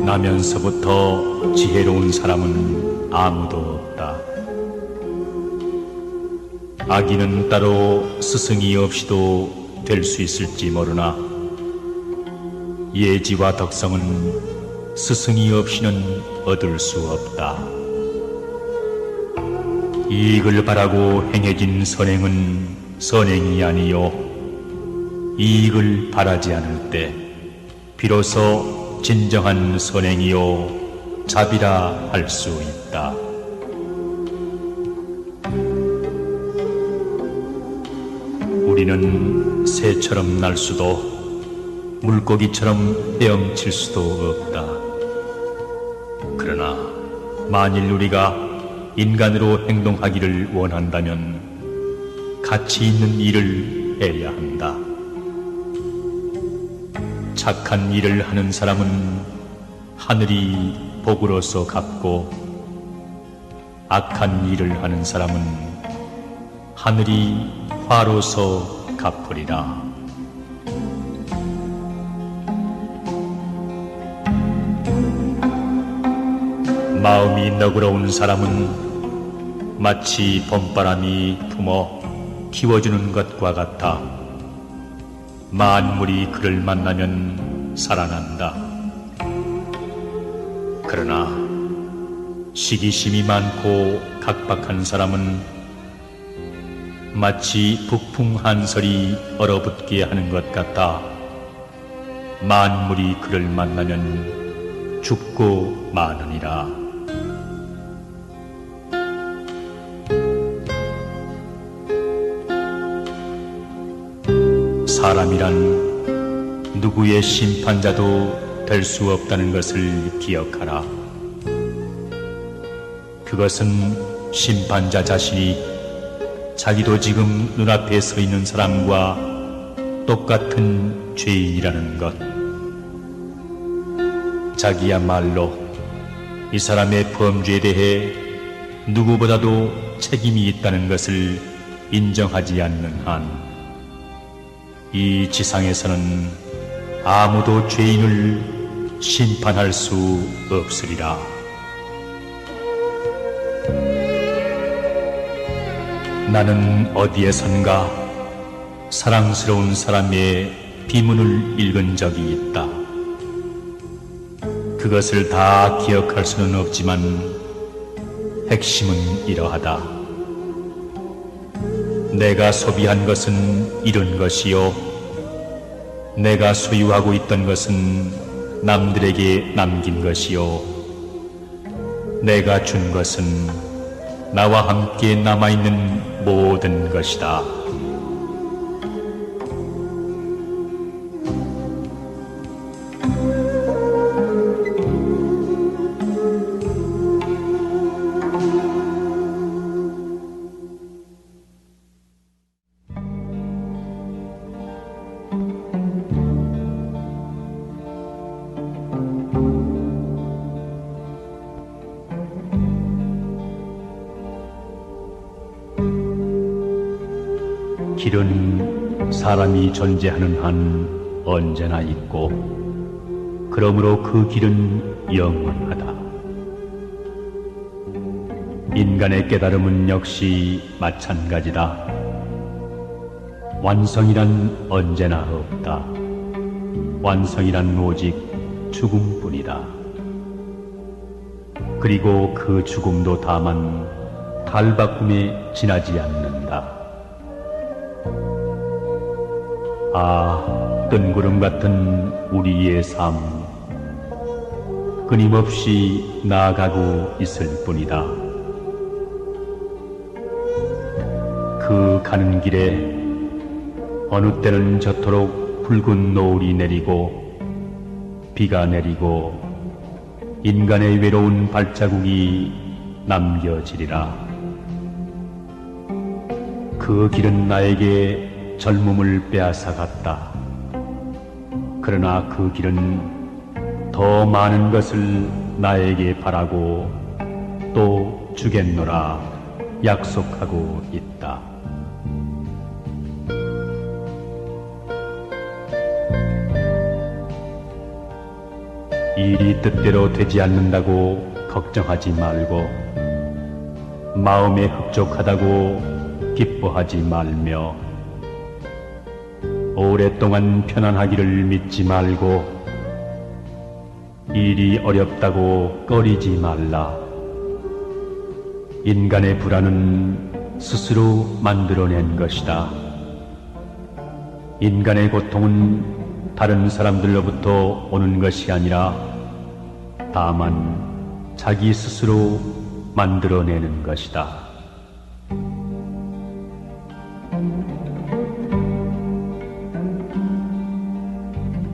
나면서부터 지혜로운 사람은 아무도 없다. 아기는 따로 스승이 없이도 될 수 있을지 모르나 예지와 덕성은 스승이 없이는 얻을 수 없다. 이익을 바라고 행해진 선행은 선행이 아니요 이익을 바라지 않을 때 비로소 진정한 선행이요 자비라 할 수 있다. 우리는 새처럼 날 수도 물고기처럼 헤엄칠 수도 없다. 그러나 만일 우리가 인간으로 행동하기를 원한다면 가치 있는 일을 해야 한다. 착한 일을 하는 사람은 하늘이 복으로서 갚고 악한 일을 하는 사람은 하늘이 화로서 갚으리라. 마음이 너그러운 사람은 마치 봄바람이 품어 키워주는 것과 같아 만물이 그를 만나면 살아난다. 그러나 시기심이 많고 각박한 사람은 마치 북풍 한설이 얼어붙게 하는 것 같아 만물이 그를 만나면 죽고 마느니라. 사람이란 누구의 심판자도 될 수 없다는 것을 기억하라. 그것은 심판자 자신이 자기도 지금 눈앞에 서 있는 사람과 똑같은 죄인이라는 것. 자기야말로 이 사람의 범죄에 대해 누구보다도 책임이 있다는 것을 인정하지 않는 한 이 지상에서는 아무도 죄인을 심판할 수 없으리라. 나는 어디에선가 사랑스러운 사람의 비문을 읽은 적이 있다. 그것을 다 기억할 수는 없지만 핵심은 이러하다. 내가 소비한 것은 이룬 것이요 내가 소유하고 있던 것은 남들에게 남긴 것이요 내가 준 것은 나와 함께 남아있는 모든 것이다. 길은 사람이 존재하는 한 언제나 있고 그러므로 그 길은 영원하다. 인간의 깨달음은 역시 마찬가지다. 완성이란 언제나 없다. 완성이란 오직 죽음뿐이다. 그리고 그 죽음도 다만 탈바꿈에 지나지 않는다. 아, 뜬구름 같은 우리의 삶, 끊임없이 나아가고 있을 뿐이다. 그 가는 길에 어느 때는 저토록 붉은 노을이 내리고 비가 내리고 인간의 외로운 발자국이 남겨지리라. 그 길은 나에게 젊음을 빼앗아갔다. 그러나 그 길은 더 많은 것을 나에게 바라고 또 주겠노라 약속하고 있다. 일이 뜻대로 되지 않는다고 걱정하지 말고 마음에 흡족하다고 기뻐하지 말며 오랫동안 편안하기를 믿지 말고 일이 어렵다고 꺼리지 말라. 인간의 불안은 스스로 만들어낸 것이다. 인간의 고통은 다른 사람들로부터 오는 것이 아니라 다만 자기 스스로 만들어내는 것이다.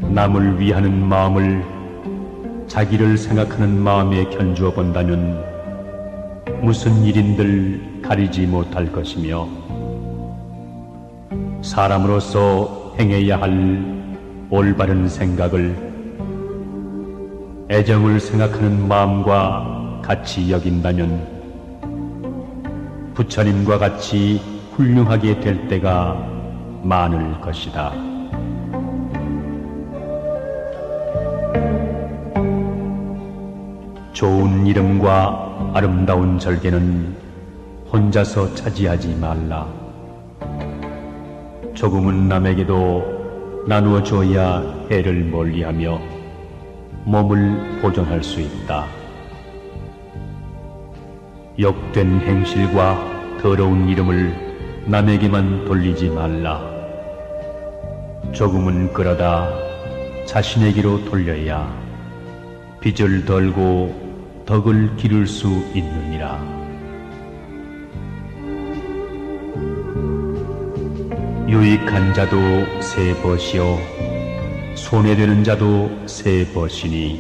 남을 위하는 마음을 자기를 생각하는 마음에 견주어 본다면 무슨 일인들 가리지 못할 것이며 사람으로서 행해야 할 올바른 생각을 애정을 생각하는 마음과 같이 여긴다면 부처님과 같이 훌륭하게 될 때가 많을 것이다. 좋은 이름과 아름다운 절개는 혼자서 차지하지 말라. 조금은 남에게도 나누어 줘야 해를 멀리하며 몸을 보존할 수 있다. 욕된 행실과 더러운 이름을 남에게만 돌리지 말라. 조금은 끌어다 자신에게로 돌려야 빚을 덜고 덕을 기를 수 있느니라. 유익한 자도 세 벗이요 손해되는 자도 세 벗이니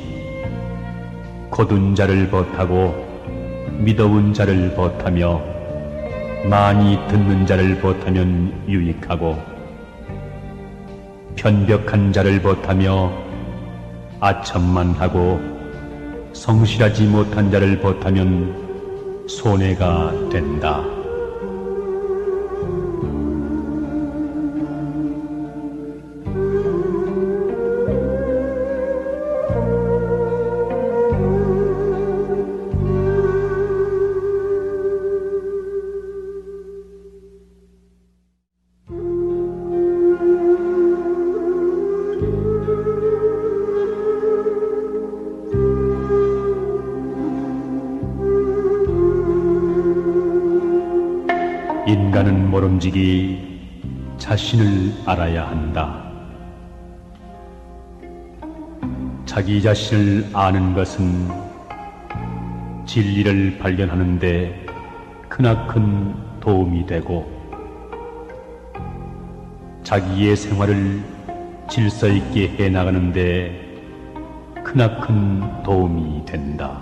거둔 자를 벗하고 미더운 자를 벗하며 많이 듣는 자를 벗하면 유익하고 편벽한 자를 벗하며 아첨만 하고 성실하지 못한 자를 벗하면 손해가 된다. 인간은 모름지기 자신을 알아야 한다. 자기 자신을 아는 것은 진리를 발견하는 데 크나큰 도움이 되고 자기의 생활을 질서 있게 해나가는 데 크나큰 도움이 된다.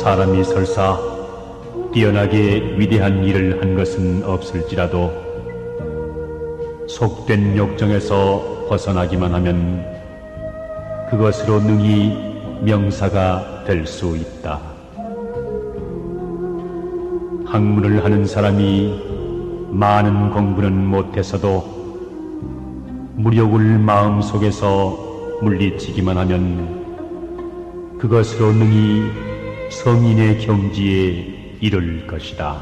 사람이 설사 뛰어나게 위대한 일을 한 것은 없을지라도 속된 욕정에서 벗어나기만 하면 그것으로 능히 명사가 될 수 있다. 학문을 하는 사람이 많은 공부는 못해서도 무력을 마음속에서 물리치기만 하면 그것으로 능히 성인의 경지에 이를 것이다.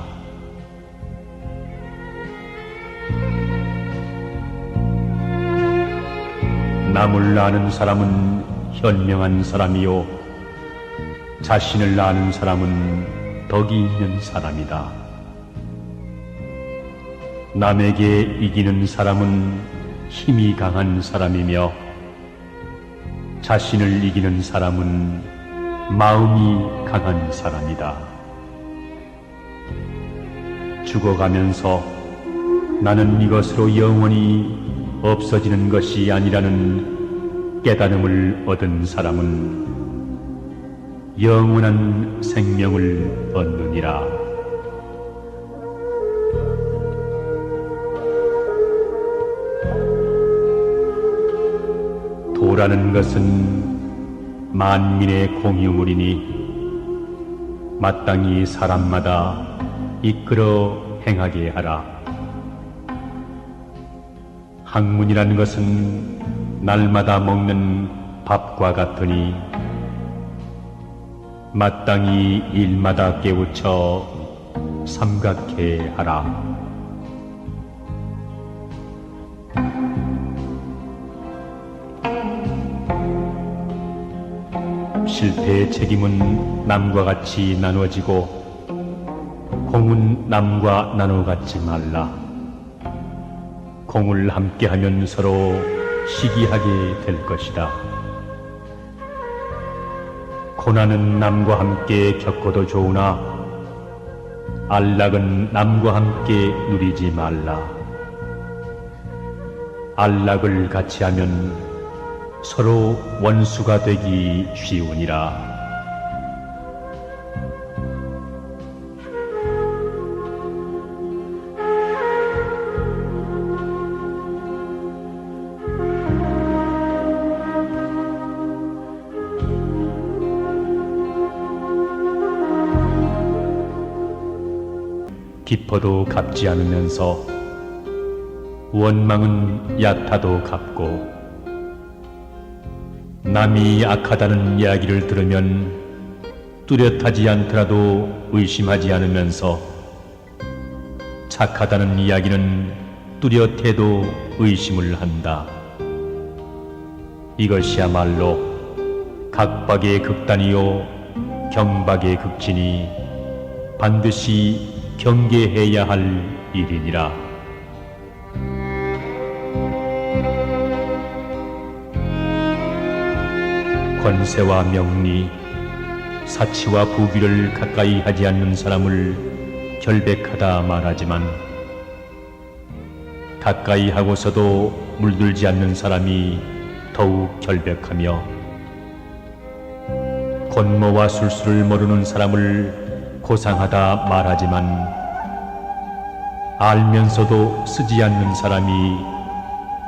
남을 아는 사람은 현명한 사람이요 자신을 아는 사람은 덕이 있는 사람이다. 남에게 이기는 사람은 힘이 강한 사람이며 자신을 이기는 사람은 마음이 강한 사람이다. 죽어가면서 나는 이것으로 영원히 없어지는 것이 아니라는 깨달음을 얻은 사람은 영원한 생명을 얻느니라. 도라는 것은 만민의 공유물이니 마땅히 사람마다 이끌어 행하게 하라. 학문이라는 것은 날마다 먹는 밥과 같으니 마땅히 일마다 깨우쳐 삼각해 하라. 실패의 책임은 남과 같이 나누어지고 공은 남과 나눠 갖지 말라. 공을 함께하면 서로 시기하게 될 것이다. 고난은 남과 함께 겪어도 좋으나 안락은 남과 함께 누리지 말라. 안락을 같이 하면 서로 원수가 되기 쉬우니라. 깊어도 갚지 않으면서 원망은 얕아도 갚고 남이 악하다는 이야기를 들으면 뚜렷하지 않더라도 의심하지 않으면서 착하다는 이야기는 뚜렷해도 의심을 한다. 이것이야말로 각박의 극단이요 경박의 극진이 반드시 경계해야 할 일이니라. 권세와 명리, 사치와 부귀를 가까이 하지 않는 사람을 결백하다 말하지만 가까이 하고서도 물들지 않는 사람이 더욱 결백하며 권모와 술수를 모르는 사람을 고상하다 말하지만 알면서도 쓰지 않는 사람이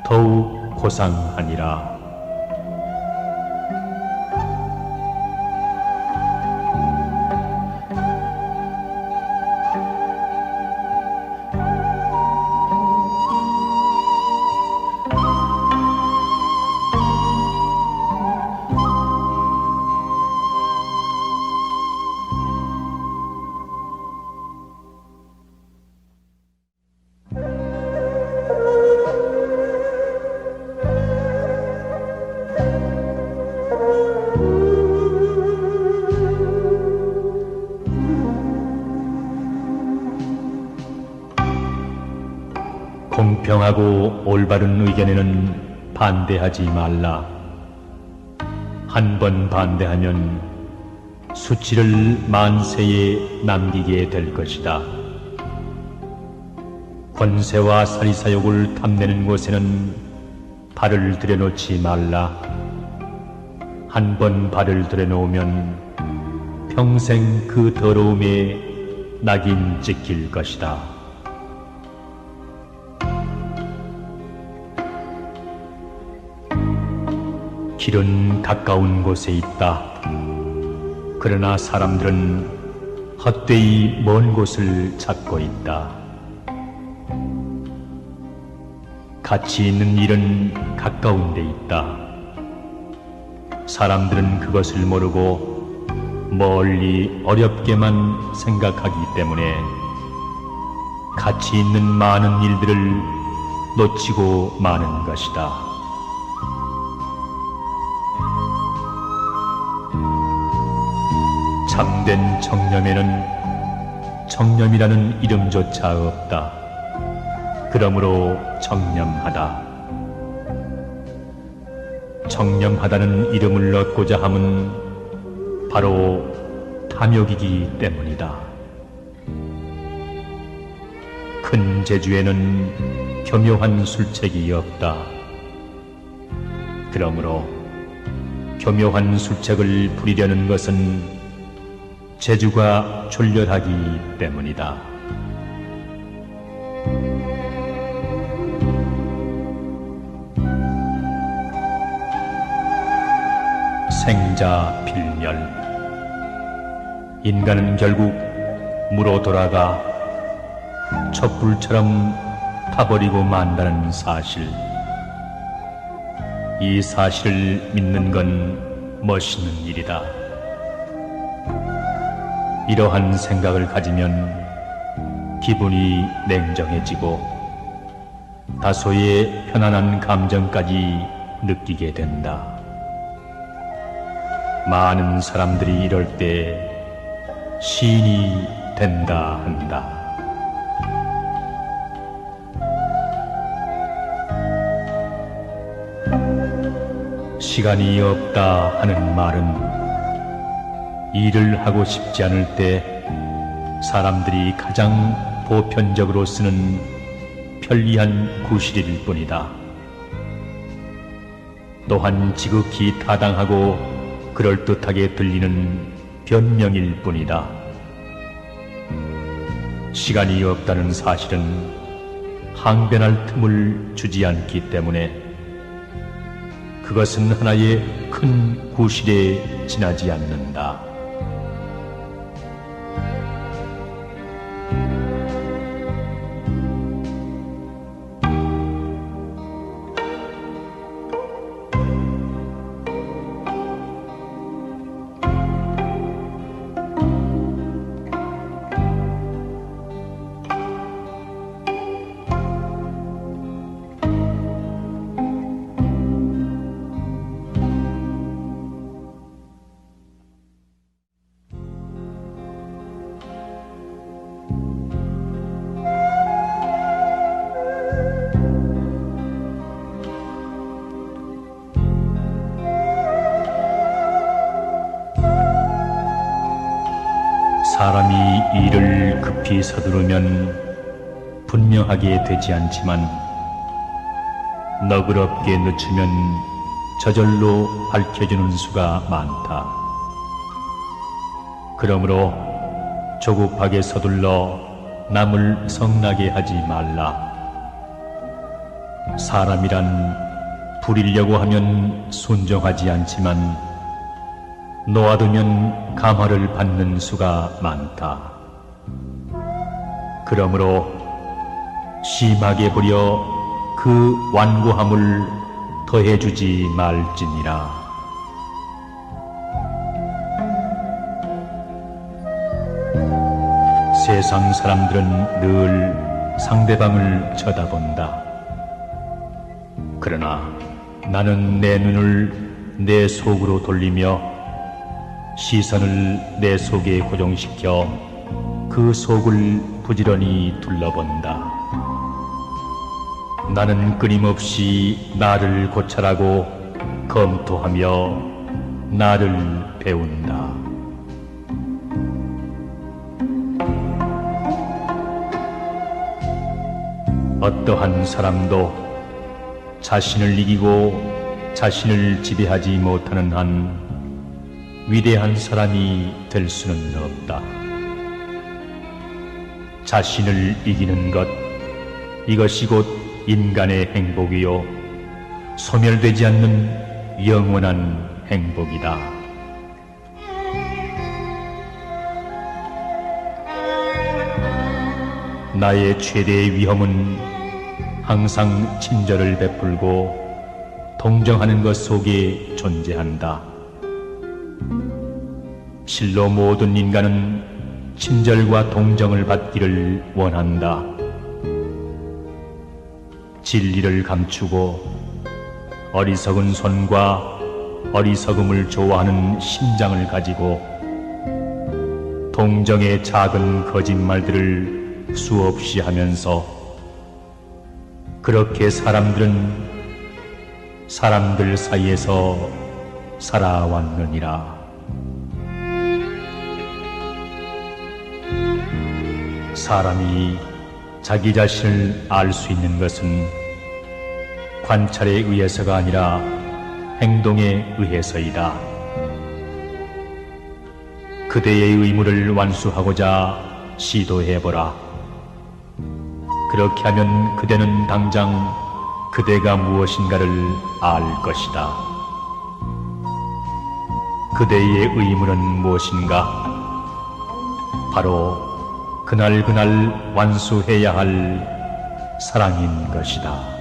더욱 고상하니라. 공평하고 올바른 의견에는 반대하지 말라. 한 번 반대하면 수치를 만세에 남기게 될 것이다. 권세와 사리사욕을 탐내는 곳에는 발을 들여놓지 말라. 한 번 발을 들여놓으면 평생 그 더러움에 낙인 찍힐 것이다. 길은 가까운 곳에 있다. 그러나 사람들은 헛되이 먼 곳을 찾고 있다. 가치 있는 일은 가까운 데 있다. 사람들은 그것을 모르고 멀리 어렵게만 생각하기 때문에 가치 있는 많은 일들을 놓치고 마는 것이다. 참된 청렴에는 청렴이라는 이름조차 없다. 그러므로 청렴하다. 청렴하다는 이름을 얻고자 함은 바로 탐욕이기 때문이다. 큰 재주에는 교묘한 술책이 없다. 그러므로 교묘한 술책을 부리려는 것은 재주가 졸렬하기 때문이다. 생자 필멸. 인간은 결국 무로 돌아가 촛불처럼 타버리고 만다는 사실. 이 사실을 믿는 건 멋있는 일이다. 이러한 생각을 가지면 기분이 냉정해지고 다소의 편안한 감정까지 느끼게 된다. 많은 사람들이 이럴 때 시인이 된다 한다. 시간이 없다 하는 말은 일을 하고 싶지 않을 때 사람들이 가장 보편적으로 쓰는 편리한 구실일 뿐이다. 또한 지극히 타당하고 그럴듯하게 들리는 변명일 뿐이다. 시간이 없다는 사실은 항변할 틈을 주지 않기 때문에 그것은 하나의 큰 구실에 지나지 않는다. 사람이 일을 급히 서두르면 분명하게 되지 않지만 너그럽게 늦추면 저절로 밝혀지는 수가 많다. 그러므로 조급하게 서둘러 남을 성나게 하지 말라. 사람이란 부리려고 하면 순종하지 않지만 놓아두면 감화를 받는 수가 많다. 그러므로 심하게 부려 그 완고함을 더해주지 말지니라. 세상 사람들은 늘 상대방을 쳐다본다. 그러나 나는 내 눈을 내 속으로 돌리며 시선을 내 속에 고정시켜 그 속을 부지런히 둘러본다. 나는 끊임없이 나를 고찰하고 검토하며 나를 배운다. 어떠한 사람도 자신을 이기고 자신을 지배하지 못하는 한 위대한 사람이 될 수는 없다. 자신을 이기는 것, 이것이 곧 인간의 행복이요 소멸되지 않는 영원한 행복이다. 나의 최대의 위험은 항상 친절을 베풀고 동정하는 것 속에 존재한다. 실로 모든 인간은 친절과 동정을 받기를 원한다. 진리를 감추고 어리석은 손과 어리석음을 좋아하는 심장을 가지고 동정의 작은 거짓말들을 수없이 하면서 그렇게 사람들 사이에서 살아왔느니라. 사람이 자기 자신을 알 수 있는 것은 관찰에 의해서가 아니라 행동에 의해서이다. 그대의 의무를 완수하고자 시도해보라. 그렇게 하면 그대는 당장 그대가 무엇인가를 알 것이다. 그대의 의무는 무엇인가? 바로 그날 완수해야 할 사랑인 것이다.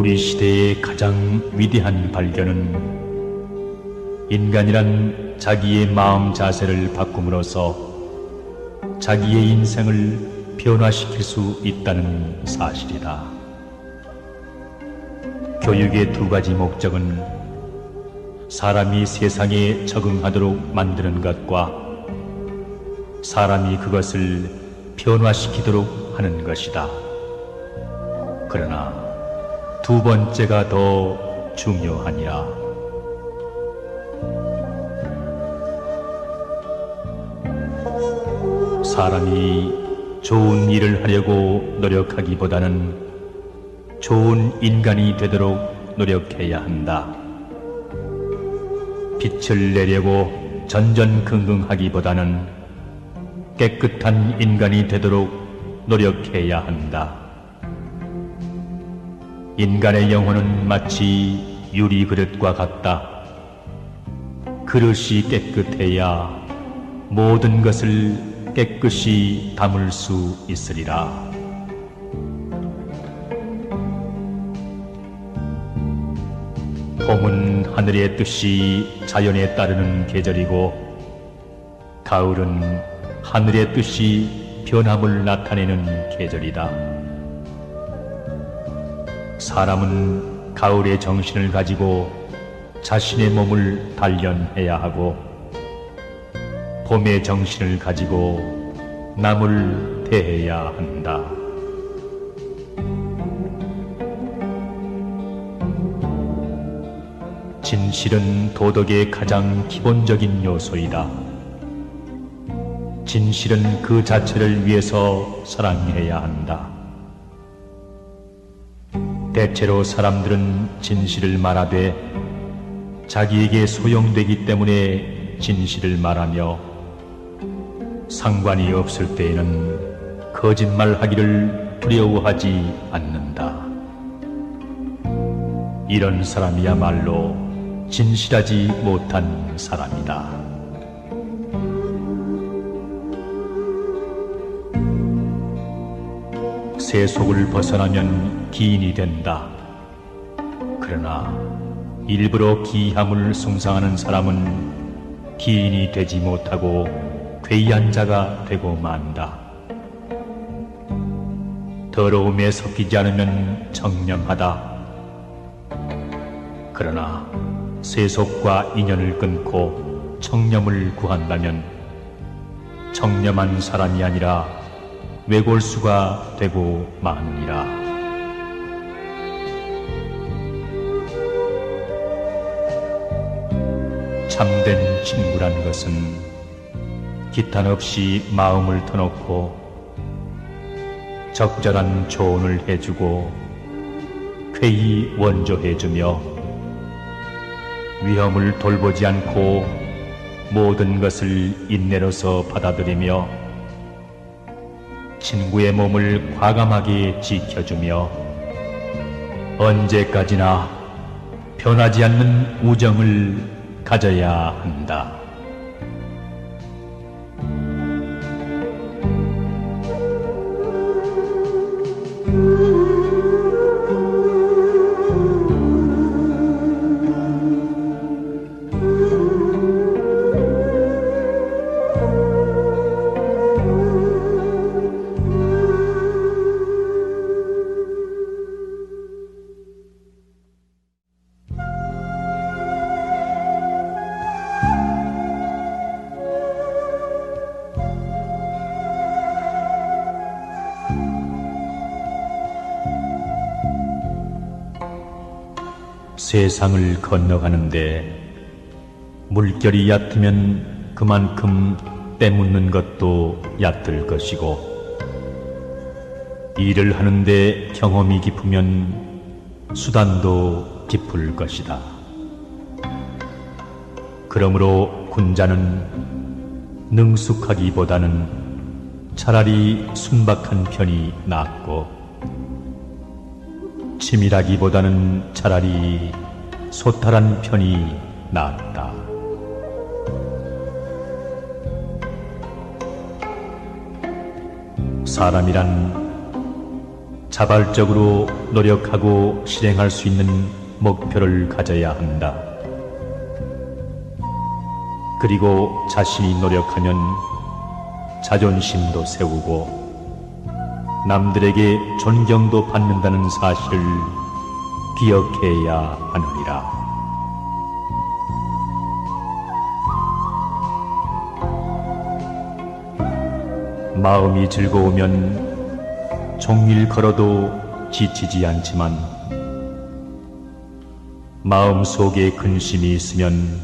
우리 시대의 가장 위대한 발견은 인간이란 자기의 마음 자세를 바꿈으로써 자기의 인생을 변화시킬 수 있다는 사실이다. 교육의 두 가지 목적은 사람이 세상에 적응하도록 만드는 것과 사람이 그것을 변화시키도록 하는 것이다. 그러나 두 번째가 더 중요하니라. 사람이 좋은 일을 하려고 노력하기보다는 좋은 인간이 되도록 노력해야 한다. 빛을 내려고 전전긍긍하기보다는 깨끗한 인간이 되도록 노력해야 한다. 인간의 영혼은 마치 유리 그릇과 같다. 그릇이 깨끗해야 모든 것을 깨끗이 담을 수 있으리라. 봄은 하늘의 뜻이 자연에 따르는 계절이고 가을은 하늘의 뜻이 변함을 나타내는 계절이다. 사람은 가을의 정신을 가지고 자신의 몸을 단련해야 하고 봄의 정신을 가지고 남을 대해야 한다. 진실은 도덕의 가장 기본적인 요소이다. 진실은 그 자체를 위해서 사랑해야 한다. 대체로 사람들은 진실을 말하되 자기에게 소용되기 때문에 진실을 말하며 상관이 없을 때에는 거짓말하기를 두려워하지 않는다. 이런 사람이야말로 진실하지 못한 사람이다. 세속을 벗어나면 기인이 된다. 그러나 일부러 기이함을 숭상하는 사람은 기인이 되지 못하고 괴이한 자가 되고 만다. 더러움에 섞이지 않으면 청렴하다. 그러나 세속과 인연을 끊고 청렴을 구한다면 청렴한 사람이 아니라 외골수가 되고 마느니라. 참된 친구란 것은 기탄 없이 마음을 터놓고 적절한 조언을 해주고 쾌히 원조해주며 위험을 돌보지 않고 모든 것을 인내로서 받아들이며 친구의 몸을 과감하게 지켜주며 언제까지나 변하지 않는 우정을 가져야 한다. 세상을 건너가는데 물결이 얕으면 그만큼 때묻는 것도 얕을 것이고, 일을 하는데 경험이 깊으면 수단도 깊을 것이다. 그러므로 군자는 능숙하기보다는 차라리 순박한 편이 낫고, 치밀하기보다는 차라리 소탈한 편이 낫다. 사람이란 자발적으로 노력하고 실행할 수 있는 목표를 가져야 한다. 그리고 자신이 노력하면 자존심도 세우고 남들에게 존경도 받는다는 사실을 기억해야 하느니라. 마음이 즐거우면 종일 걸어도 지치지 않지만 마음속에 근심이 있으면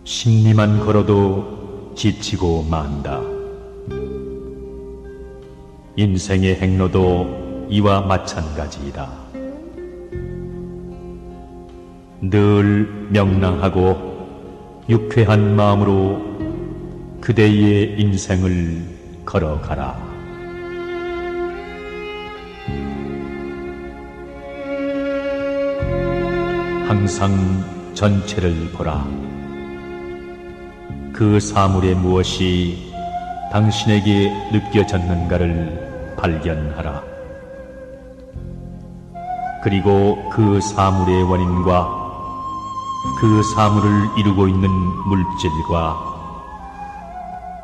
십리만 걸어도 지치고 만다. 인생의 행로도 이와 마찬가지이다. 늘 명랑하고 유쾌한 마음으로 그대의 인생을 걸어가라. 항상 전체를 보라. 그 사물에 무엇이 당신에게 느껴졌는가를 발견하라. 그리고 그 사물의 원인과 그 사물을 이루고 있는 물질과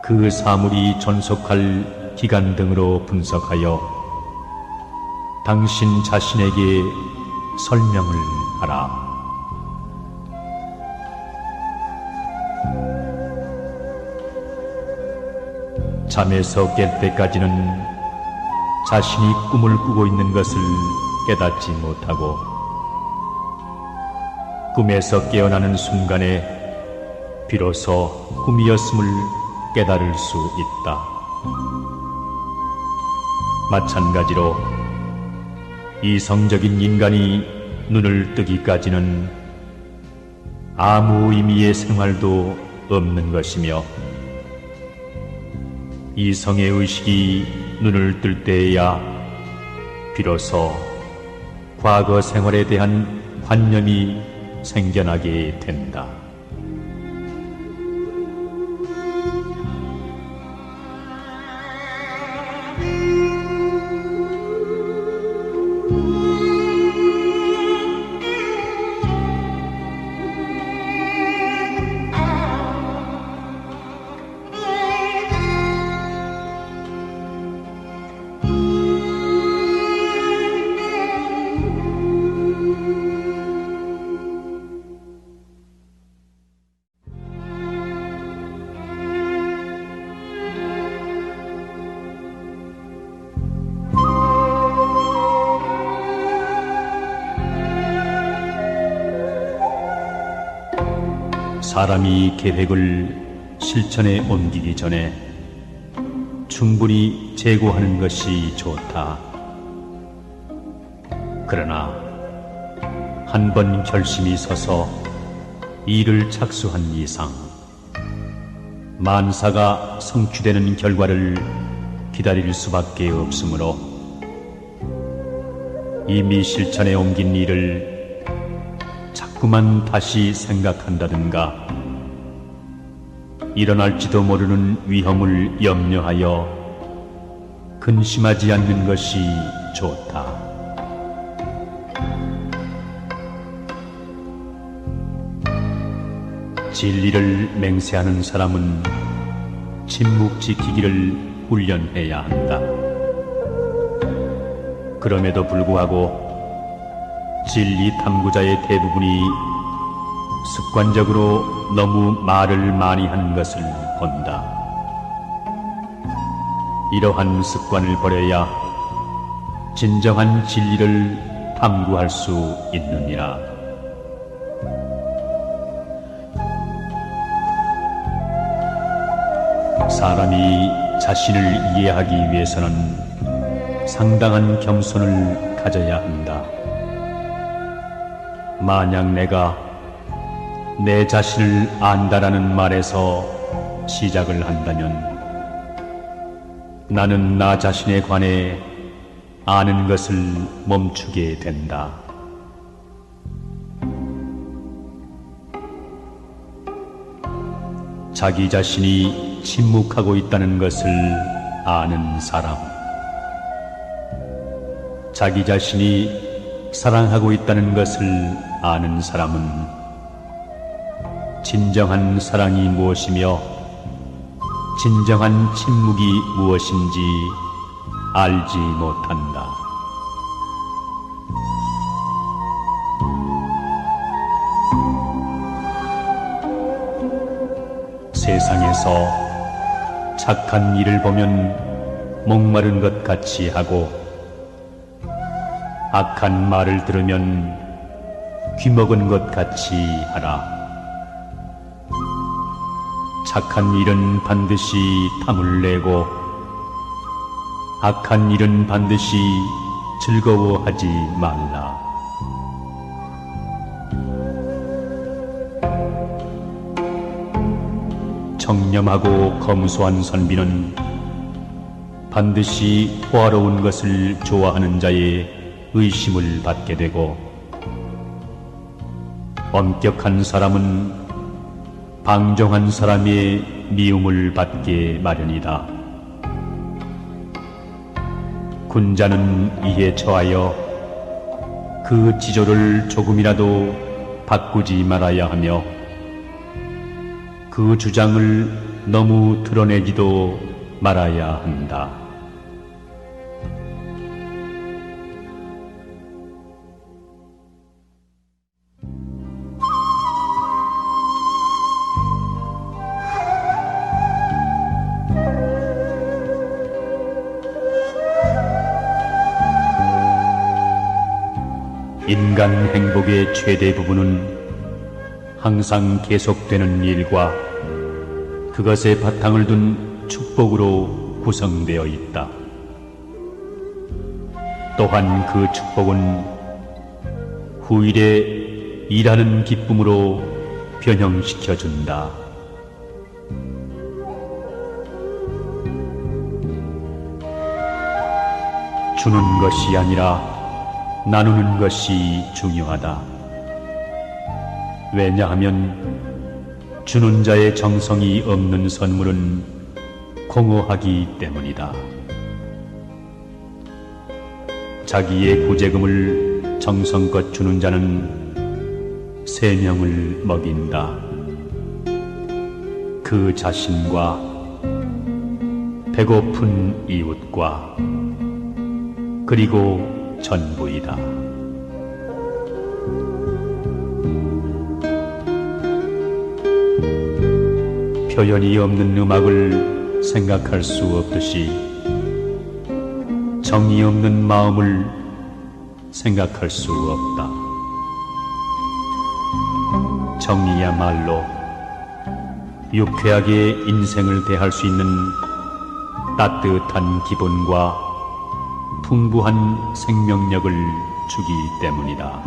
그 사물이 존속할 기간 등으로 분석하여 당신 자신에게 설명을 하라. 잠에서 깰 때까지는 자신이 꿈을 꾸고 있는 것을 깨닫지 못하고 꿈에서 깨어나는 순간에 비로소 꿈이었음을 깨달을 수 있다. 마찬가지로 이성적인 인간이 눈을 뜨기까지는 아무 의미의 생활도 없는 것이며 이성의 의식이 눈을 뜰 때에야 비로소 과거 생활에 대한 관념이 생겨나게 된다. 사람이 계획을 실천에 옮기기 전에 충분히 재고하는 것이 좋다. 그러나 한 번 결심이 서서 일을 착수한 이상 만사가 성취되는 결과를 기다릴 수밖에 없으므로 이미 실천에 옮긴 일을 자꾸만 다시 생각한다든가 일어날지도 모르는 위험을 염려하여 근심하지 않는 것이 좋다. 진리를 맹세하는 사람은 침묵 지키기를 훈련해야 한다. 그럼에도 불구하고 진리 탐구자의 대부분이 습관적으로 너무 말을 많이 하는 것을 본다. 이러한 습관을 버려야 진정한 진리를 탐구할 수 있느니라. 사람이 자신을 이해하기 위해서는 상당한 겸손을 가져야 한다. 만약 내가 내 자신을 안다라는 말에서 시작을 한다면 나는 나 자신에 관해 아는 것을 멈추게 된다. 자기 자신이 침묵하고 있다는 것을 아는 사람, 자기 자신이 사랑하고 있다는 것을 아는 사람은 진정한 사랑이 무엇이며 진정한 침묵이 무엇인지 알지 못한다. 세상에서 착한 일을 보면 목마른 것 같이 하고 악한 말을 들으면 귀먹은 것 같이 하라. 착한 일은 반드시 탐을 내고 악한 일은 반드시 즐거워하지 말라. 청렴하고 검소한 선비는 반드시 호화로운 것을 좋아하는 자의 의심을 받게 되고 엄격한 사람은 방종한 사람의 미움을 받게 마련이다. 군자는 이에 처하여 그 지조를 조금이라도 바꾸지 말아야 하며 그 주장을 너무 드러내지도 말아야 한다. 인간 행복의 최대 부분은 항상 계속되는 일과 그것에 바탕을 둔 축복으로 구성되어 있다. 또한 그 축복은 후일에 일하는 기쁨으로 변형시켜준다. 주는 것이 아니라 나누는 것이 중요하다. 왜냐하면 주는 자의 정성이 없는 선물은 공허하기 때문이다. 자기의 구제금을 정성껏 주는 자는 생명을 먹인다. 그 자신과 배고픈 이웃과 그리고 전부이다. 표현이 없는 음악을 생각할 수 없듯이 정이 없는 마음을 생각할 수 없다. 정이야말로 유쾌하게 인생을 대할 수 있는 따뜻한 기분과 풍부한 생명력을 주기 때문이다.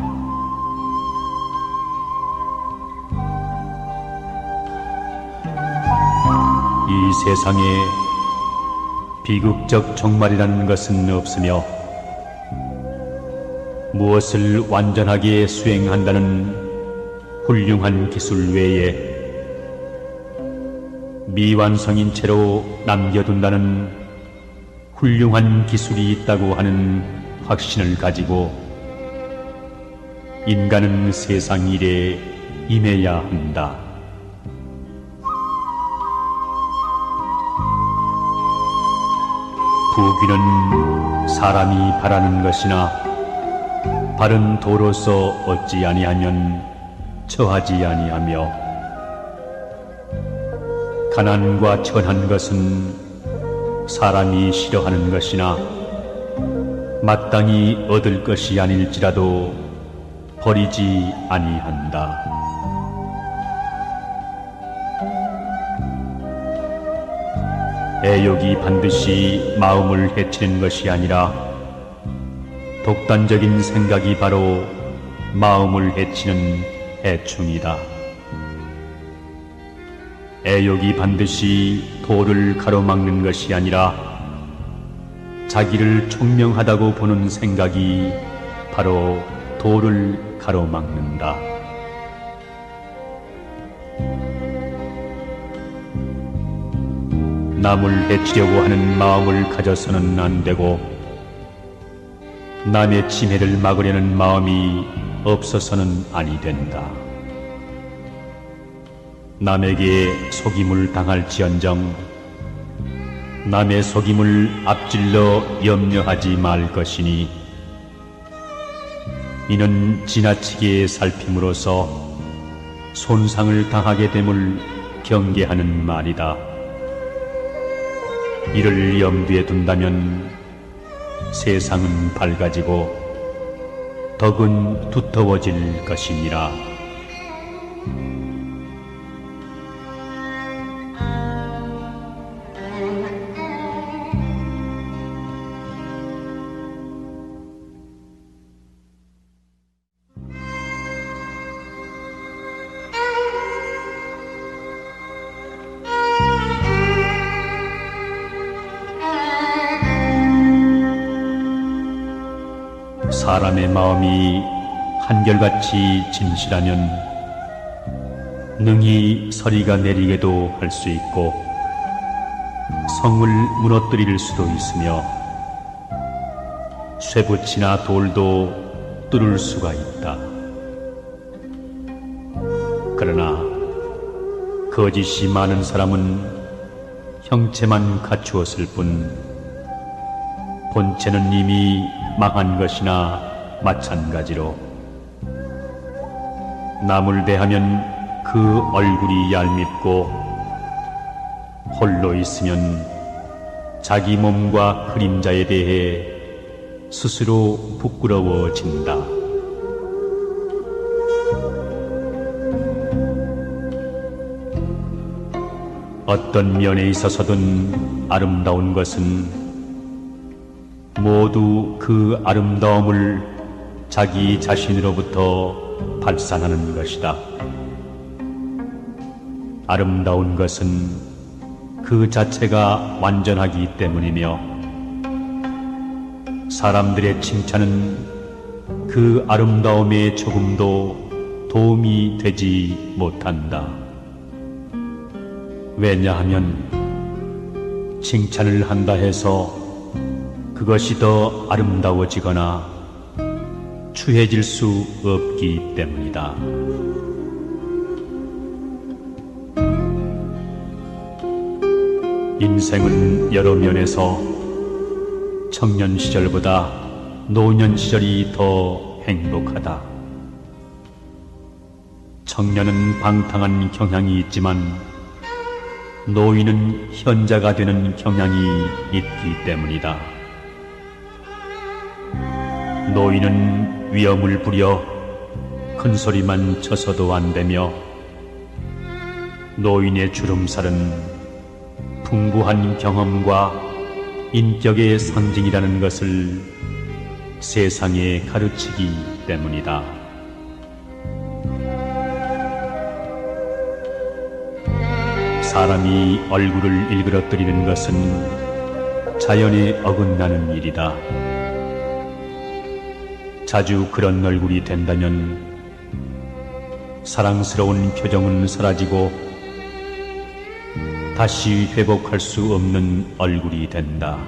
이 세상에 비극적 종말이라는 것은 없으며 무엇을 완전하게 수행한다는 훌륭한 기술 외에 미완성인 채로 남겨둔다는 훌륭한 기술이 있다고 하는 확신을 가지고 인간은 세상 일에 임해야 한다. 부귀는 사람이 바라는 것이나 바른 도로서 얻지 아니하면 처하지 아니하며 가난과 천한 것은 사람이 싫어하는 것이나 마땅히 얻을 것이 아닐지라도 버리지 아니한다. 애욕이 반드시 마음을 해치는 것이 아니라 독단적인 생각이 바로 마음을 해치는 해충이다. 애욕이 반드시 도를 가로막는 것이 아니라 자기를 총명하다고 보는 생각이 바로 도를 가로막는다. 남을 해치려고 하는 마음을 가져서는 안 되고 남의 침해를 막으려는 마음이 없어서는 아니 된다. 남에게 속임을 당할지언정 남의 속임을 앞질러 염려하지 말 것이니 이는 지나치게 살핌으로써 손상을 당하게 됨을 경계하는 말이다. 이를 염두에 둔다면 세상은 밝아지고 덕은 두터워질 것이니라. 사람의 마음이 한결같이 진실하면 능히 서리가 내리게도 할 수 있고 성을 무너뜨릴 수도 있으며 쇠붙이나 돌도 뚫을 수가 있다. 그러나 거짓이 많은 사람은 형체만 갖추었을 뿐 본체는 이미 망한 것이나 마찬가지로 남을 대하면 그 얼굴이 얄밉고 홀로 있으면 자기 몸과 그림자에 대해 스스로 부끄러워진다. 어떤 면에 있어서든 아름다운 것은 모두 그 아름다움을 자기 자신으로부터 발산하는 것이다. 아름다운 것은 그 자체가 완전하기 때문이며 사람들의 칭찬은 그 아름다움에 조금도 도움이 되지 못한다. 왜냐하면 칭찬을 한다 해서 그것이 더 아름다워지거나 추해질 수 없기 때문이다. 인생은 여러 면에서 청년 시절보다 노년 시절이 더 행복하다. 청년은 방탕한 경향이 있지만 노인은 현자가 되는 경향이 있기 때문이다. 노인은 위엄을 부려 큰 소리만 쳐서도 안 되며 노인의 주름살은 풍부한 경험과 인격의 상징이라는 것을 세상에 가르치기 때문이다. 사람이 얼굴을 일그러뜨리는 것은 자연에 어긋나는 일이다. 자주 그런 얼굴이 된다면 사랑스러운 표정은 사라지고 다시 회복할 수 없는 얼굴이 된다.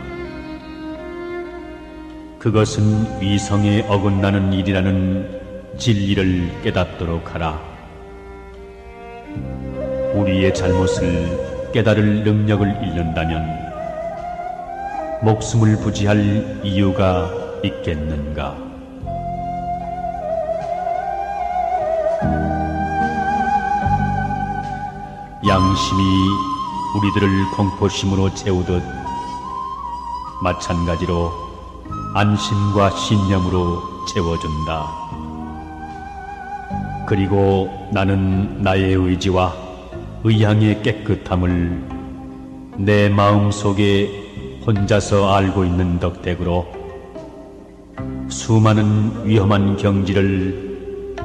그것은 위성에 어긋나는 일이라는 진리를 깨닫도록 하라. 우리의 잘못을 깨달을 능력을 잃는다면 목숨을 부지할 이유가 있겠는가? 양심이 우리들을 공포심으로 채우듯 마찬가지로 안심과 신념으로 채워준다. 그리고 나는 나의 의지와 의향의 깨끗함을 내 마음속에 혼자서 알고 있는 덕택으로 수많은 위험한 경지를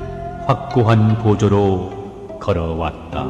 확고한 보조로 걸어왔다.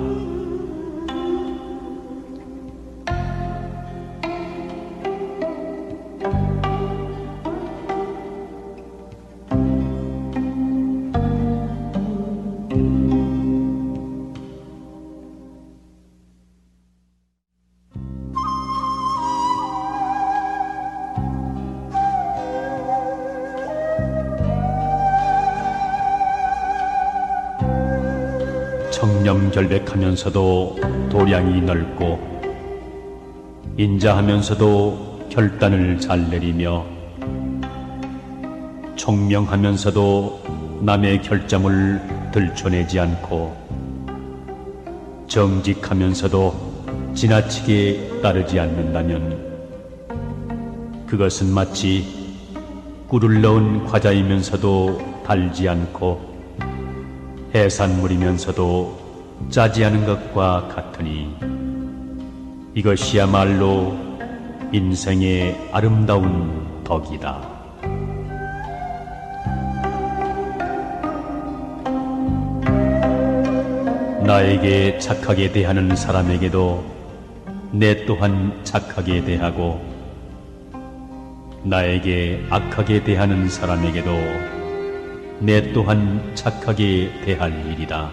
청렴결백하면서도 도량이 넓고 인자하면서도 결단을 잘 내리며 총명하면서도 남의 결점을 들춰내지 않고 정직하면서도 지나치게 따르지 않는다면 그것은 마치 꿀을 넣은 과자이면서도 달지 않고 해산물이면서도 짜지 않은 것과 같으니 이것이야말로 인생의 아름다운 덕이다. 나에게 착하게 대하는 사람에게도 내 또한 착하게 대하고 나에게 악하게 대하는 사람에게도 내 또한 착하게 대할 일이다.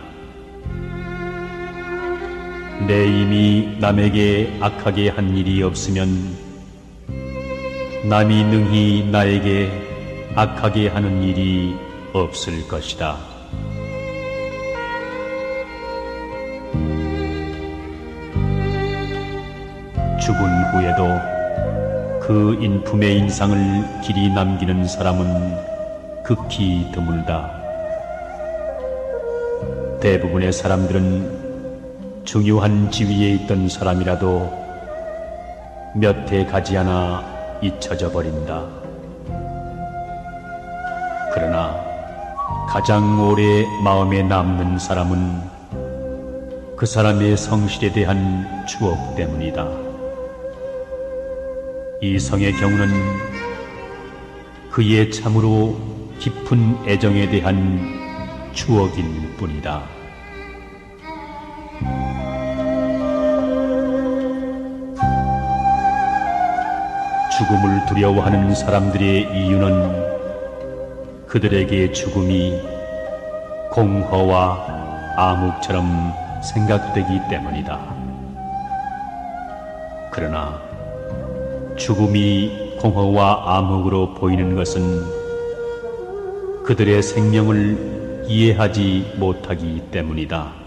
내 이미 남에게 악하게 한 일이 없으면 남이 능히 나에게 악하게 하는 일이 없을 것이다. 죽은 후에도 그 인품의 인상을 길이 남기는 사람은 극히 드물다. 대부분의 사람들은 중요한 지위에 있던 사람이라도 몇 해 가지 않아 잊혀져 버린다. 그러나 가장 오래 마음에 남는 사람은 그 사람의 성실에 대한 추억 때문이다. 이성의 경우는 그의 참으로 깊은 애정에 대한 추억일 뿐이다. 죽음을 두려워하는 사람들의 이유는 그들에게 죽음이 공허와 암흑처럼 생각되기 때문이다. 그러나 죽음이 공허와 암흑으로 보이는 것은 그들의 생명을 이해하지 못하기 때문이다.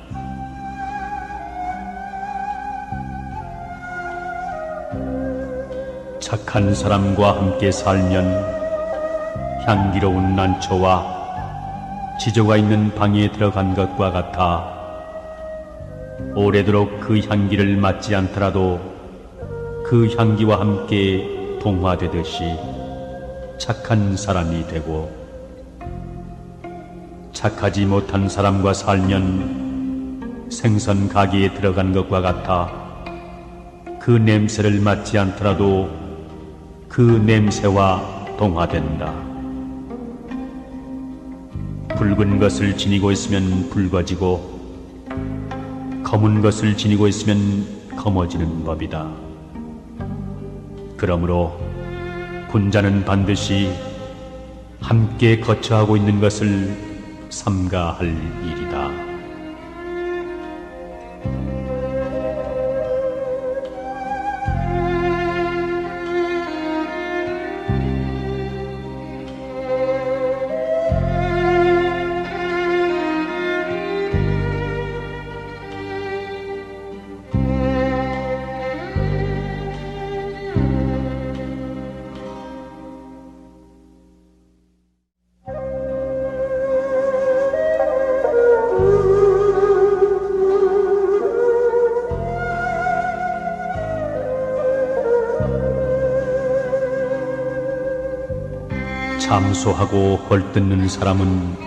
착한 사람과 함께 살면 향기로운 난초와 지조가 있는 방에 들어간 것과 같아 오래도록 그 향기를 맡지 않더라도 그 향기와 함께 동화되듯이 착한 사람이 되고, 착하지 못한 사람과 살면 생선 가게에 들어간 것과 같아 그 냄새를 맡지 않더라도 그 냄새와 동화된다. 붉은 것을 지니고 있으면 붉어지고 검은 것을 지니고 있으면 검어지는 법이다. 그러므로 군자는 반드시 함께 거처하고 있는 것을 삼가할 일이다. 참소하고 헐뜯는 사람은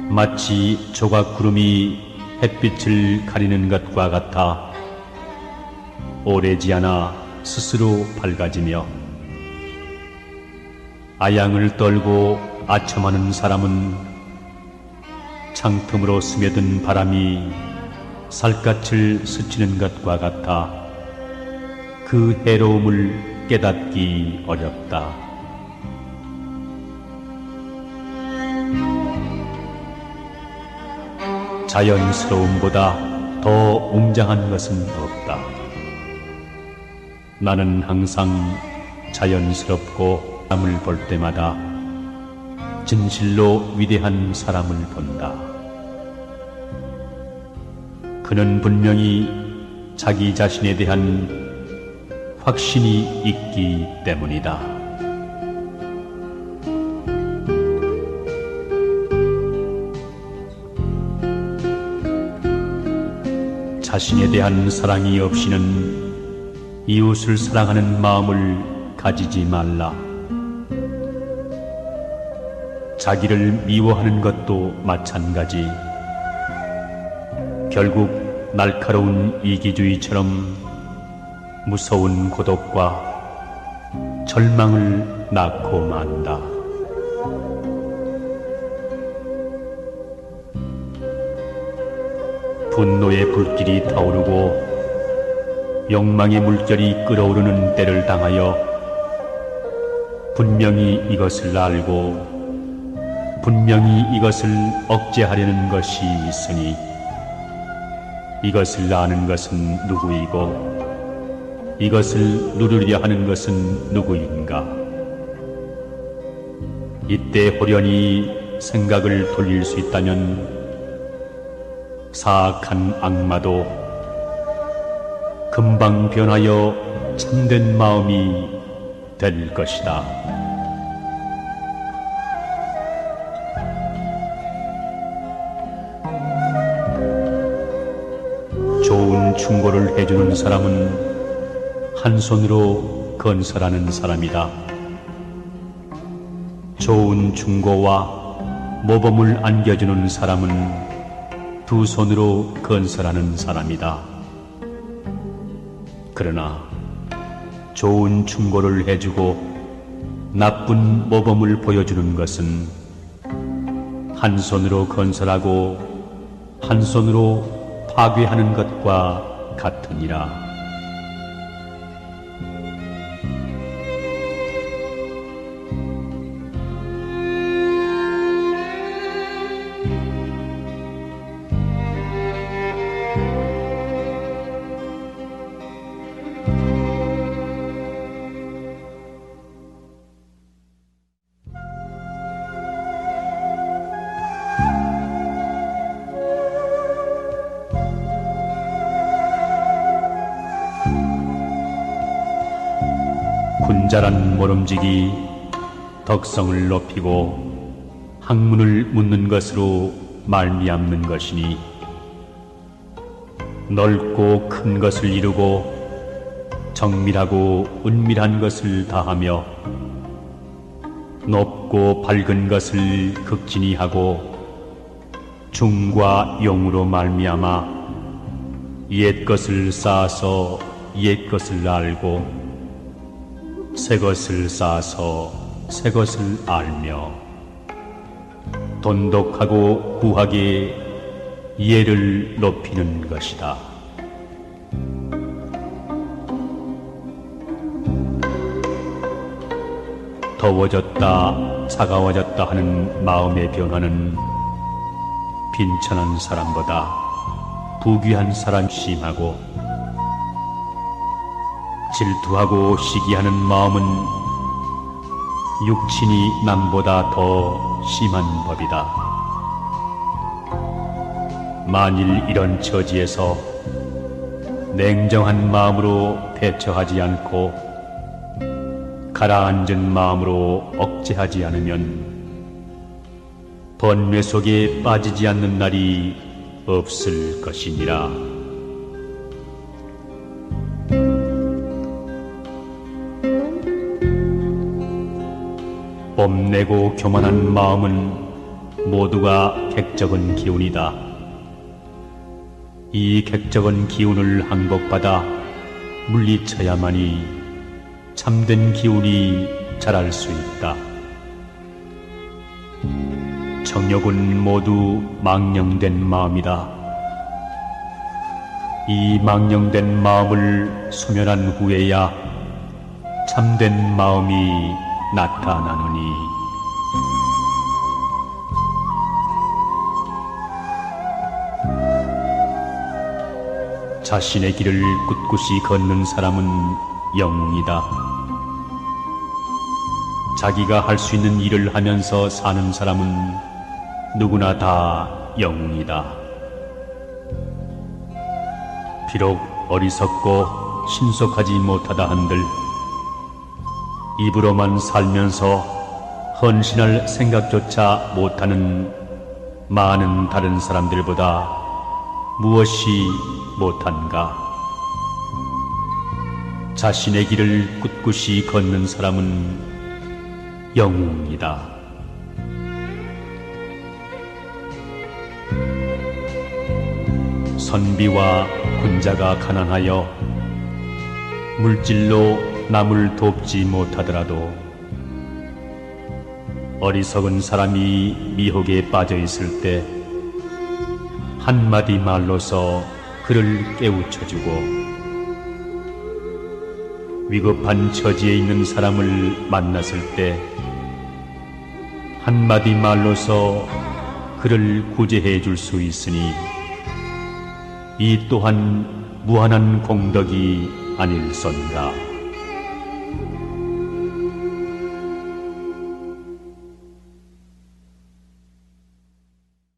마치 조각구름이 햇빛을 가리는 것과 같아 오래지 않아 스스로 밝아지며 아양을 떨고 아첨하는 사람은 창틈으로 스며든 바람이 살갗을 스치는 것과 같아 그 해로움을 깨닫기 어렵다. 자연스러움보다 더 웅장한 것은 없다. 나는 항상 자연스럽고 사람을 볼 때마다 진실로 위대한 사람을 본다. 그는 분명히 자기 자신에 대한 확신이 있기 때문이다. 자신에 대한 사랑이 없이는 이웃을 사랑하는 마음을 가지지 말라. 자기를 미워하는 것도 마찬가지. 결국 날카로운 이기주의처럼 무서운 고독과 절망을 낳고 만다. 분노의 불길이 타오르고 욕망의 물결이 끓어오르는 때를 당하여 분명히 이것을 알고 분명히 이것을 억제하려는 것이 있으니 이것을 아는 것은 누구이고 이것을 누르려 하는 것은 누구인가. 이때 호련히 생각을 돌릴 수 있다면 사악한 악마도 금방 변하여 참된 마음이 될 것이다. 좋은 충고를 해주는 사람은 한 손으로 건설하는 사람이다. 좋은 충고와 모범을 안겨주는 사람은 두 손으로 건설하는 사람이다. 그러나 좋은 충고를 해주고 나쁜 모범을 보여주는 것은 한 손으로 건설하고 한 손으로 파괴하는 것과 같으니라. 군자란 모름지기 덕성을 높이고 학문을 묻는 것으로 말미암는 것이니 넓고 큰 것을 이루고 정밀하고 은밀한 것을 다하며 높고 밝은 것을 극진히 하고 중과 용으로 말미암아 옛 것을 쌓아서 옛 것을 알고 새 것을 쌓아서 새 것을 알며 돈독하고 부하게 예를 높이는 것이다. 더워졌다 차가워졌다 하는 마음의 변화는 빈천한 사람보다 부귀한 사람이 심하고 질투하고 시기하는 마음은 육친이 남보다 더 심한 법이다. 만일 이런 처지에서 냉정한 마음으로 대처하지 않고 가라앉은 마음으로 억제하지 않으면 번뇌 속에 빠지지 않는 날이 없을 것이니라. 뽐내고 교만한 마음은 모두가 객적은 기운이다. 이 객적은 기운을 항복받아 물리쳐야만이 참된 기운이 자랄 수 있다. 정욕은 모두 망령된 마음이다. 이 망령된 마음을 소멸한 후에야 참된 마음이 나타나느니 자신의 길을 꿋꿋이 걷는 사람은 영웅이다. 자기가 할 수 있는 일을 하면서 사는 사람은 누구나 다 영웅이다. 비록 어리석고 신속하지 못하다 한들 입으로만 살면서 헌신할 생각조차 못하는 많은 다른 사람들보다 무엇이 못한가? 자신의 길을 꿋꿋이 걷는 사람은 영웅이다. 선비와 군자가 가난하여 물질로 남을 돕지 못하더라도 어리석은 사람이 미혹에 빠져 있을 때 한마디 말로서 그를 깨우쳐주고 위급한 처지에 있는 사람을 만났을 때 한마디 말로서 그를 구제해 줄 수 있으니 이 또한 무한한 공덕이 아닐선가.